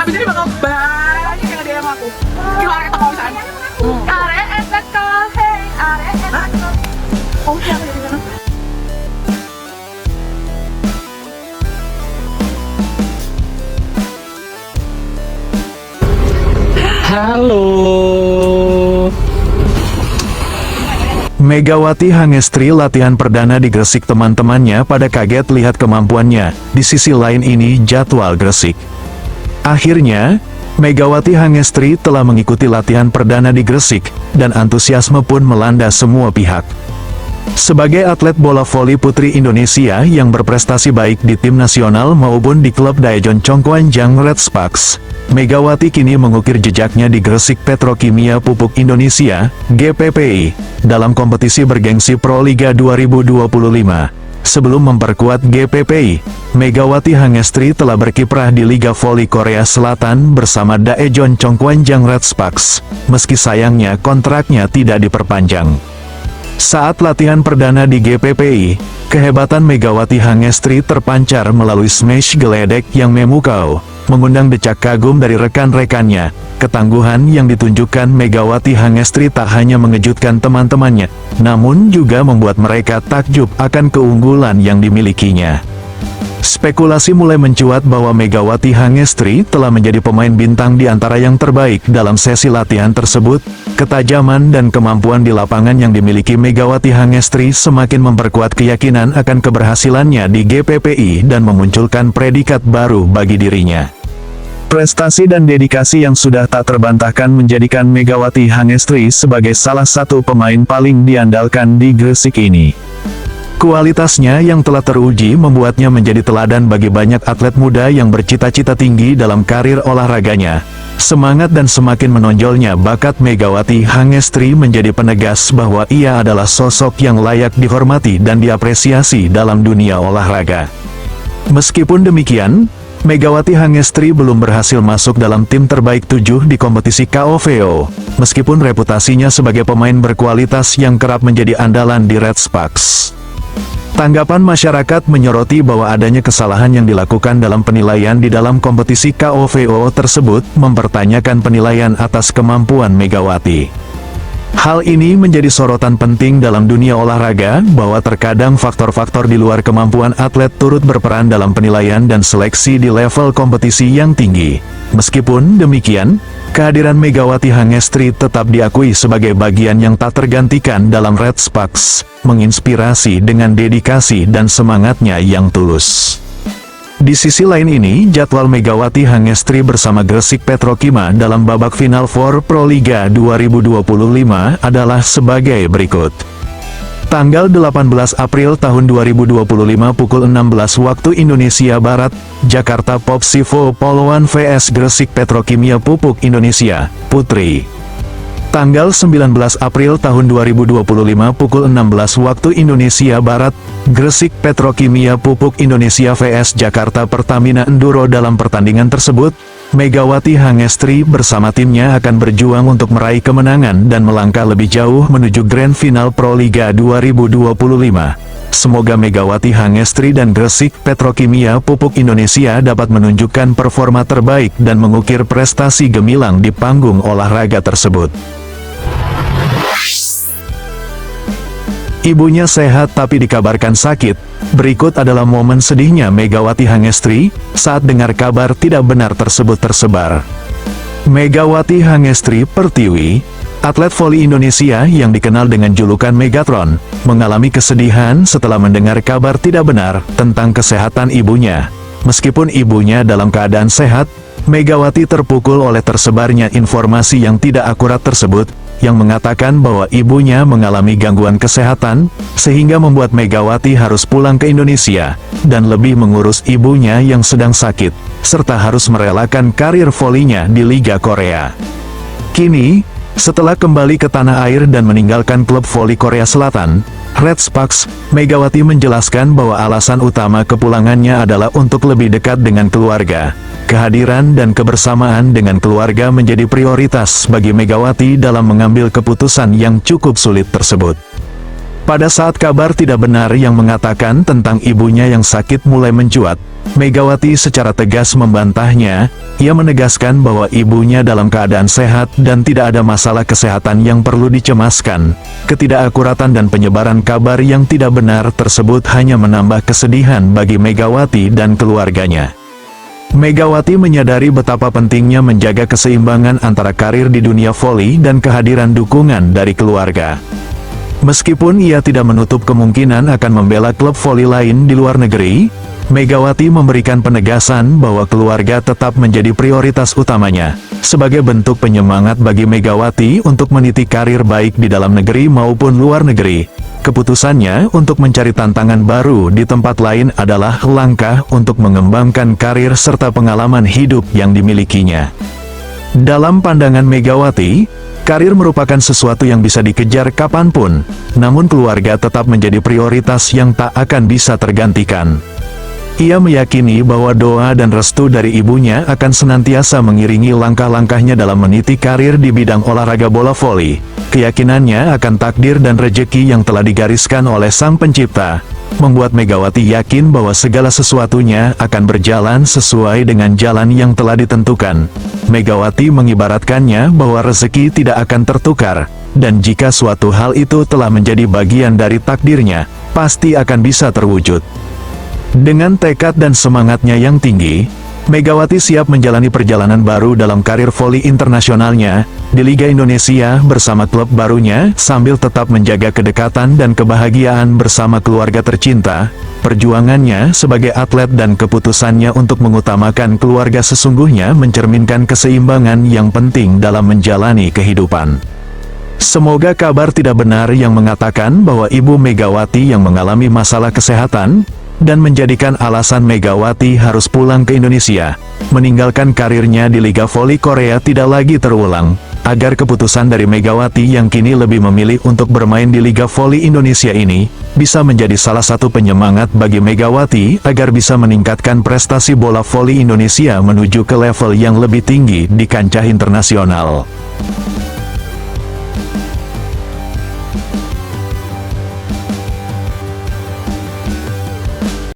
abis ini bakal banyak yang DM aku. Gimana kita kalau misalnya? Arek enak kau, hey, arek enak kau. Oh, siapa di sana? Halo. Megawati Hangestri latihan perdana di Gresik. Teman-temannya pada kaget lihat kemampuannya. Di sisi lain ini jadwal Gresik. Akhirnya, Megawati Hangestri telah mengikuti latihan perdana di Gresik, dan antusiasme pun melanda semua pihak. Sebagai atlet bola voli putri Indonesia yang berprestasi baik di tim nasional maupun di klub Daejeon Chongkwonjang Red Sparks, Megawati kini mengukir jejaknya di Gresik Petrokimia Pupuk Indonesia, GPPI, dalam kompetisi bergengsi Pro Liga 2025. Sebelum memperkuat GPPI, Megawati Hangestri telah berkiprah di Liga Voli Korea Selatan bersama Daejeon Chongkwonjang Red Sparks, meski sayangnya kontraknya tidak diperpanjang. Saat latihan perdana di GPPI, kehebatan Megawati Hangestri terpancar melalui smash geledek yang memukau, mengundang decak kagum dari rekan-rekannya. Ketangguhan yang ditunjukkan Megawati Hangestri tak hanya mengejutkan teman-temannya, namun juga membuat mereka takjub akan keunggulan yang dimilikinya. Spekulasi mulai mencuat bahwa Megawati Hangestri telah menjadi pemain bintang di antara yang terbaik dalam sesi latihan tersebut. Ketajaman dan kemampuan di lapangan yang dimiliki Megawati Hangestri semakin memperkuat keyakinan akan keberhasilannya di GPPI dan memunculkan predikat baru bagi dirinya. Prestasi dan dedikasi yang sudah tak terbantahkan menjadikan Megawati Hangestri sebagai salah satu pemain paling diandalkan di Gresik ini. Kualitasnya yang telah teruji membuatnya menjadi teladan bagi banyak atlet muda yang bercita-cita tinggi dalam karir olahraganya. Semangat dan semakin menonjolnya bakat Megawati Hangestri menjadi penegas bahwa ia adalah sosok yang layak dihormati dan diapresiasi dalam dunia olahraga. Meskipun demikian, Megawati Hangestri belum berhasil masuk dalam tim terbaik 7 di kompetisi KOVO, meskipun reputasinya sebagai pemain berkualitas yang kerap menjadi andalan di Red Sparks. Tanggapan masyarakat menyoroti bahwa adanya kesalahan yang dilakukan dalam penilaian di dalam kompetisi KOVO tersebut, mempertanyakan penilaian atas kemampuan Megawati. Hal ini menjadi sorotan penting dalam dunia olahraga, bahwa terkadang faktor-faktor di luar kemampuan atlet turut berperan dalam penilaian dan seleksi di level kompetisi yang tinggi. Meskipun demikian, kehadiran Megawati Hangestri tetap diakui sebagai bagian yang tak tergantikan dalam Red Sparks, menginspirasi dengan dedikasi dan semangatnya yang tulus. Di sisi lain ini, jadwal Megawati Hangestri bersama Gresik Petrokima dalam babak final for Pro Liga 2025 adalah sebagai berikut. Tanggal 18 April tahun 2025 pukul 16 waktu Indonesia Barat, Jakarta Popsivo Poluan vs Gresik Petrokimia Pupuk Indonesia, Putri. Tanggal 19 April tahun 2025 pukul 16 waktu Indonesia Barat, Gresik Petrokimia Pupuk Indonesia vs Jakarta Pertamina Enduro. Dalam pertandingan tersebut, Megawati Hangestri bersama timnya akan berjuang untuk meraih kemenangan dan melangkah lebih jauh menuju Grand Final Pro Liga 2025. Semoga Megawati Hangestri dan Gresik Petrokimia Pupuk Indonesia dapat menunjukkan performa terbaik dan mengukir prestasi gemilang di panggung olahraga tersebut. Ibunya sehat tapi dikabarkan sakit. Berikut adalah momen sedihnya Megawati Hangestri saat dengar kabar tidak benar tersebut tersebar. Megawati Hangestri Pertiwi, atlet voli Indonesia yang dikenal dengan julukan Megatron, mengalami kesedihan setelah mendengar kabar tidak benar tentang kesehatan ibunya. Meskipun ibunya dalam keadaan sehat, Megawati terpukul oleh tersebarnya informasi yang tidak akurat tersebut, yang mengatakan bahwa ibunya mengalami gangguan kesehatan, sehingga membuat Megawati harus pulang ke Indonesia, dan lebih mengurus ibunya yang sedang sakit, serta harus merelakan karir volinya di Liga Korea. Kini, setelah kembali ke tanah air dan meninggalkan klub voli Korea Selatan, Red Sparks, Megawati menjelaskan bahwa alasan utama kepulangannya adalah untuk lebih dekat dengan keluarga. Kehadiran dan kebersamaan dengan keluarga menjadi prioritas bagi Megawati dalam mengambil keputusan yang cukup sulit tersebut. Pada saat kabar tidak benar yang mengatakan tentang ibunya yang sakit mulai mencuat, Megawati secara tegas membantahnya. ia menegaskan bahwa ibunya dalam keadaan sehat dan tidak ada masalah kesehatan yang perlu dicemaskan. Ketidakakuratan dan penyebaran kabar yang tidak benar tersebut hanya menambah kesedihan bagi Megawati dan keluarganya. Megawati menyadari betapa pentingnya menjaga keseimbangan antara karir di dunia voli dan kehadiran dukungan dari keluarga. Meskipun ia tidak menutup kemungkinan akan membela klub voli lain di luar negeri, Megawati memberikan penegasan bahwa keluarga tetap menjadi prioritas utamanya. Sebagai bentuk penyemangat bagi Megawati untuk meniti karir baik di dalam negeri maupun luar negeri, keputusannya untuk mencari tantangan baru di tempat lain adalah langkah untuk mengembangkan karir serta pengalaman hidup yang dimilikinya. Dalam pandangan Megawati, karir merupakan sesuatu yang bisa dikejar kapanpun, namun keluarga tetap menjadi prioritas yang tak akan bisa tergantikan. Ia meyakini bahwa doa dan restu dari ibunya akan senantiasa mengiringi langkah-langkahnya dalam meniti karir di bidang olahraga bola voli. Keyakinannya akan takdir dan rejeki yang telah digariskan oleh Sang Pencipta membuat Megawati yakin bahwa segala sesuatunya akan berjalan sesuai dengan jalan yang telah ditentukan. Megawati mengibaratkannya bahwa rezeki tidak akan tertukar, dan jika suatu hal itu telah menjadi bagian dari takdirnya, pasti akan bisa terwujud. Dengan tekad dan semangatnya yang tinggi, Megawati siap menjalani perjalanan baru dalam karir voli internasionalnya di Liga Indonesia bersama klub barunya sambil tetap menjaga kedekatan dan kebahagiaan bersama keluarga tercinta. Perjuangannya sebagai atlet dan keputusannya untuk mengutamakan keluarga sesungguhnya mencerminkan keseimbangan yang penting dalam menjalani kehidupan. Semoga kabar tidak benar yang mengatakan bahwa Ibu Megawati yang mengalami masalah kesehatan dan menjadikan alasan Megawati harus pulang ke Indonesia, meninggalkan karirnya di Liga Voli Korea tidak lagi terulang, agar keputusan dari Megawati yang kini lebih memilih untuk bermain di Liga Voli Indonesia ini, bisa menjadi salah satu penyemangat bagi Megawati agar bisa meningkatkan prestasi bola voli Indonesia menuju ke level yang lebih tinggi di kancah internasional.